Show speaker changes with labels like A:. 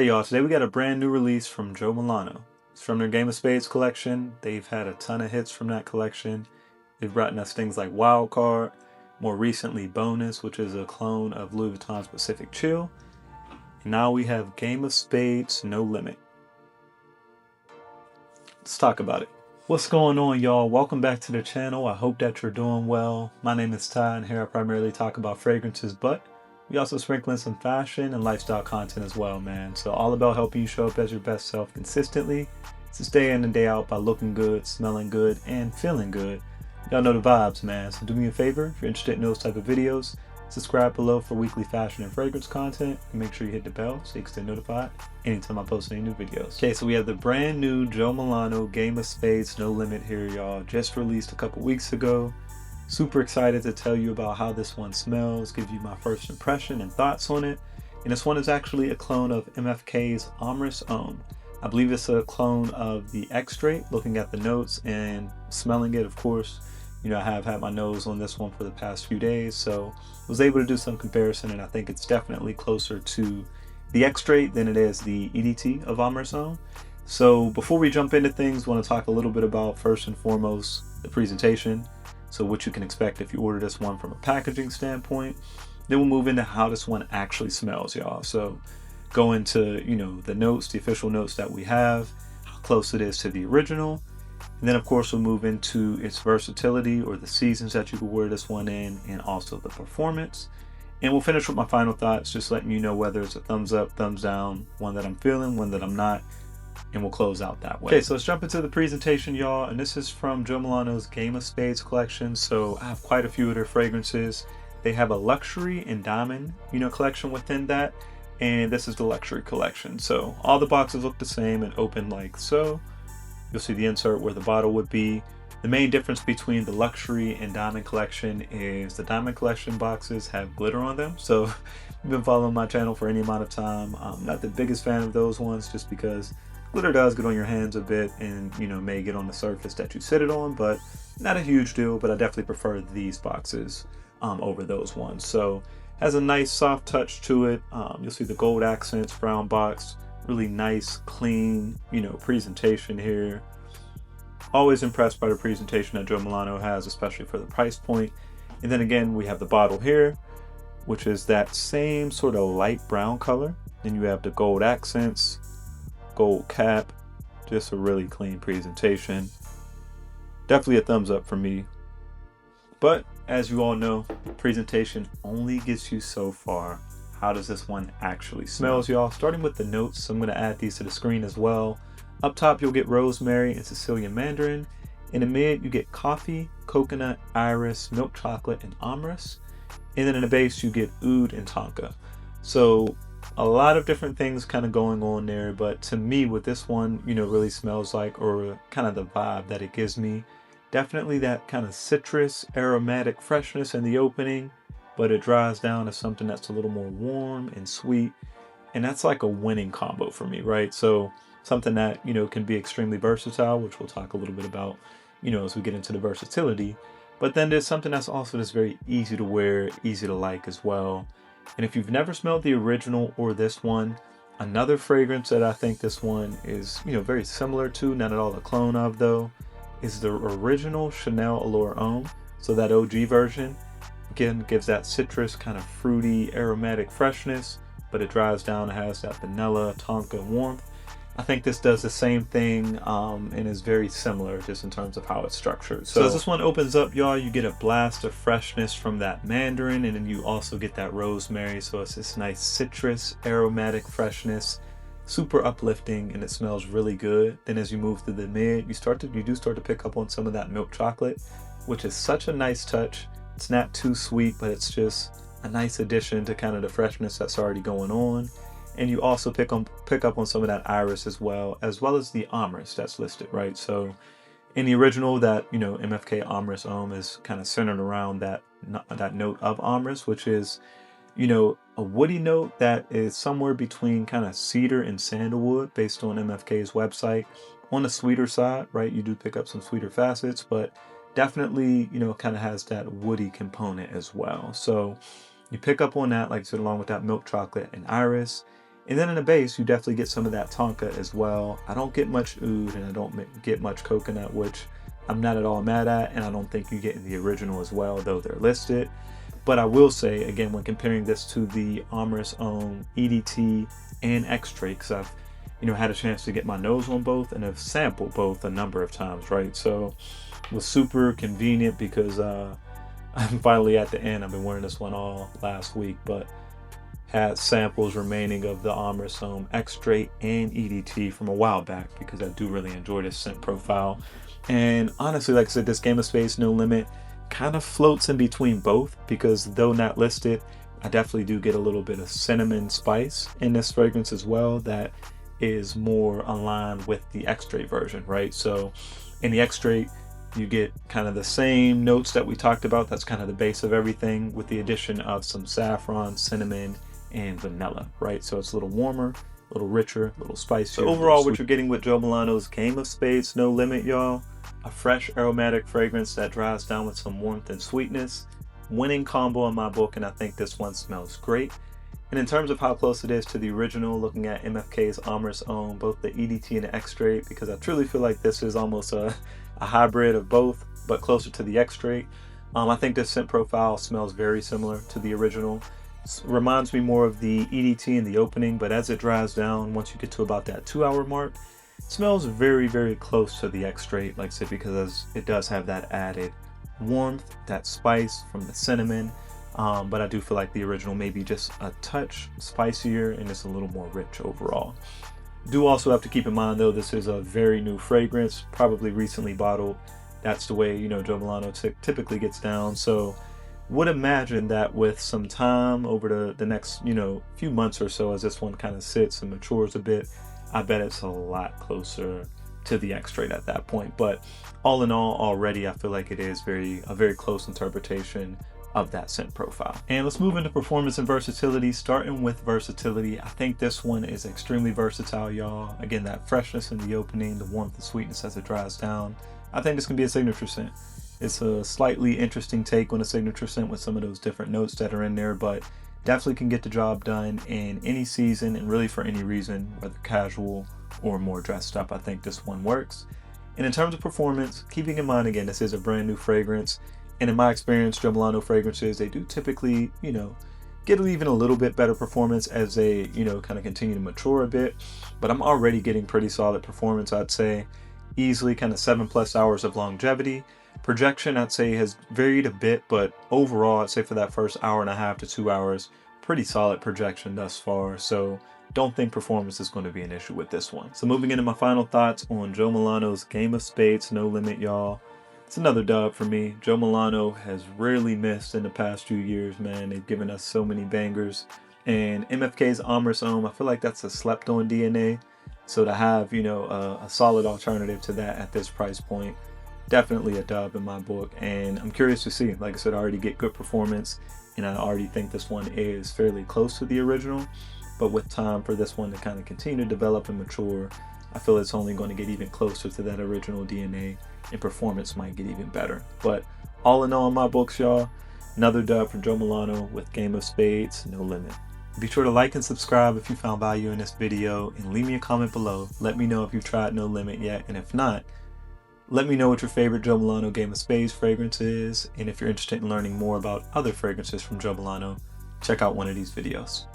A: Hey y'all, today we got a brand new release from Joe Milano. It's from their Game of Spades collection. They've had a ton of hits from that collection. They've brought us things like Wild Card, more recently Bonus, which is a clone of Louis Vuitton's Pacific Chill. And now we have Game of Spades No Limit. Let's talk about it. What's going on, y'all? Welcome back to the channel. I hope that you're doing well. My name is Ty, and here I primarily talk about fragrances, but we also sprinkle in some fashion and lifestyle content as well, man. So all about helping you show up as your best self consistently. It's day in and day out by looking good, smelling good, and feeling good. Y'all know the vibes, man. So do me a favor, if you're interested in those type of videos, subscribe below for weekly fashion and fragrance content, and make sure you hit the bell so you can stay notified anytime I post any new videos. Okay, so we have the brand new Joe Milano Game of Spades No Limit here, y'all. Just released a couple weeks ago. Super excited to tell you about how this one smells, give you my first impression and thoughts on it. And this one is actually a clone of MFK's Amyris Homme. I believe it's a clone of the Extrait, looking at the notes and smelling it, of course. You know, I have had my nose on this one for the past few days, so was able to do some comparison, and I think it's definitely closer to the Extrait than it is the EDT of Amyris Homme. So before we jump into things, I want to talk a little bit about, first and foremost, the presentation. So what you can expect if you order this one from a packaging standpoint. Then we'll move into how this one actually smells, y'all. So go into, you know, the notes, the official notes that we have, how close it is to the original. And then of course we'll move into its versatility, or the seasons that you can wear this one in, and also the performance. And we'll finish with my final thoughts, just letting you know whether it's a thumbs up, thumbs down, one that I'm feeling, one that I'm not. And we'll close out that way. Okay, so let's jump into the presentation, y'all. And this is from Joe Milano's Game of Spades collection. So I have quite a few of their fragrances. They have a luxury and diamond, collection within that. And this is the luxury collection. So all the boxes look the same and open like so. You'll see the insert where the bottle would be. The main difference between the luxury and diamond collection is the diamond collection boxes have glitter on them. So if you've been following my channel for any amount of time, I'm not the biggest fan of those ones, just because glitter does get on your hands a bit and, may get on the surface that you sit it on, but not a huge deal. But I definitely prefer these boxes over those ones. So has a nice soft touch to it. You'll see the gold accents, brown box, really nice, clean, presentation here. Always impressed by the presentation that Joe Milano has, especially for the price point. And then again, we have the bottle here, which is that same sort of light brown color. Then you have the gold accents, gold cap, just a really clean presentation. Definitely a thumbs up for me. But as you all know, presentation only gets you so far. How does this one actually smells, y'all? Starting with the notes, I'm going to add these to the screen as well. Up top, you'll get rosemary and Sicilian mandarin. In the mid, you get coffee, coconut, iris, milk chocolate, and amyris. And then in the base, you get oud and tonka. So a lot of different things kind of going on there, but to me, what this one, really smells like, or kind of the vibe that it gives me, definitely that kind of citrus, aromatic freshness in the opening, but it dries down to something that's a little more warm and sweet. And that's like a winning combo for me, right? So something that, can be extremely versatile, which we'll talk a little bit about, as we get into the versatility. But then there's something that's also just very easy to wear, easy to like as well. And if you've never smelled the original or this one, another fragrance that I think this one is, very similar to, not at all a clone of though, is the original Chanel Allure Homme. So that OG version, again, gives that citrus kind of fruity, aromatic freshness, but it dries down and has that vanilla, tonka warmth. I think this does the same thing and is very similar just in terms of how it's structured. So as this one opens up, y'all, you get a blast of freshness from that mandarin, and then you also get that rosemary. So it's this nice citrus, aromatic freshness, super uplifting, and it smells really good. Then as you move through the mid, you do start to pick up on some of that milk chocolate, which is such a nice touch. It's not too sweet, but it's just a nice addition to kind of the freshness that's already going on. And you also pick up on some of that iris as well as the amyris that's listed, right? So in the original, that MFK Amyris Homme is kind of centered around that note of amyris, which is a woody note that is somewhere between kind of cedar and sandalwood based on MFK's website. On the sweeter side, right? You do pick up some sweeter facets, but definitely kind of has that woody component as well. So you pick up on that, like I said, along with that milk chocolate and iris. And then in the base, you definitely get some of that tonka as well. I don't get much oud and I don't get much coconut, which I'm not at all mad at, and I don't think you get in the original as well, though they're listed. But I will say, again, when comparing this to the Amyris Homme EDT and X-Trait, because I've had a chance to get my nose on both and have sampled both a number of times, right? So it was super convenient because I'm finally at the end. I've been wearing this one all last week, but had samples remaining of the Amyris Homme X-Trait and EDT from a while back because I do really enjoy this scent profile. And honestly, like I said, this Game of Spades No Limit kind of floats in between both, because though not listed, I definitely do get a little bit of cinnamon spice in this fragrance as well that is more aligned with the X-Trait version, right? So in the X-Trait, you get kind of the same notes that we talked about. That's kind of the base of everything, with the addition of some saffron, cinnamon, and vanilla, right? So it's a little warmer, a little richer, a little spicier. So overall, what you're getting with Joe Milano's Game of Spades No Limit, y'all, a fresh aromatic fragrance that dries down with some warmth and sweetness. Winning combo in my book, and I think this one smells great. And in terms of how close it is to the original, looking at MFK's Amyris Homme, both the EDT and the X-Trait, because I truly feel like this is almost a hybrid of both, but closer to the X-Trait. I think this scent profile smells very similar to the original. Reminds me more of the EDT in the opening, but as it dries down, once you get to about that 2-hour mark, it smells very, very close to the X-Trait, like I said, because it does have that added warmth, that spice from the cinnamon. But I do feel like the original may be just a touch spicier and it's a little more rich overall. Do also have to keep in mind, though, this is a very new fragrance, probably recently bottled. That's the way, Joe Milano typically gets down. So would imagine that with some time over the next, few months or so, as this one kind of sits and matures a bit, I bet it's a lot closer to the X-Trait at that point. But all in all, already I feel like it is a very close interpretation of that scent profile. And let's move into performance and versatility. Starting with versatility, I think this one is extremely versatile, y'all. Again, that freshness in the opening, the warmth and sweetness as it dries down. I think this can be a signature scent. It's a slightly interesting take on a signature scent with some of those different notes that are in there, but definitely can get the job done in any season and really for any reason, whether casual or more dressed up. I think this one works. And in terms of performance, keeping in mind, again, this is a brand new fragrance. And in my experience, Joe Milano fragrances, they do typically, get even a little bit better performance as they, kind of continue to mature a bit. But I'm already getting pretty solid performance, I'd say. Easily kind of 7+ hours of longevity. Projection, I'd say, has varied a bit, but overall, I'd say for that first 1.5 to 2 hours, pretty solid projection thus far. So don't think performance is going to be an issue with this one. So moving into my final thoughts on Joe Milano's Game of Spades No Limit, y'all. It's another dub for me. Joe Milano has rarely missed in the past few years, man. They've given us so many bangers. And MFK's Amyris Homme, I feel like that's a slept-on DNA. So to have, a solid alternative to that at this price point, definitely a dub in my book. And I'm curious to see. Like I said, I already get good performance, and I already think this one is fairly close to the original. But with time for this one to kind of continue to develop and mature, I feel it's only going to get even closer to that original DNA, and performance might get even better. But all in all, in my books, y'all, another dub from Joe Milano with Game of Spades No Limit. Be sure to like and subscribe if you found value in this video, and leave me a comment below. Let me know if you've tried No Limit yet, and if not, let me know what your favorite Joe Milano Game of Spades fragrance is, and if you're interested in learning more about other fragrances from Joe Milano, check out one of these videos.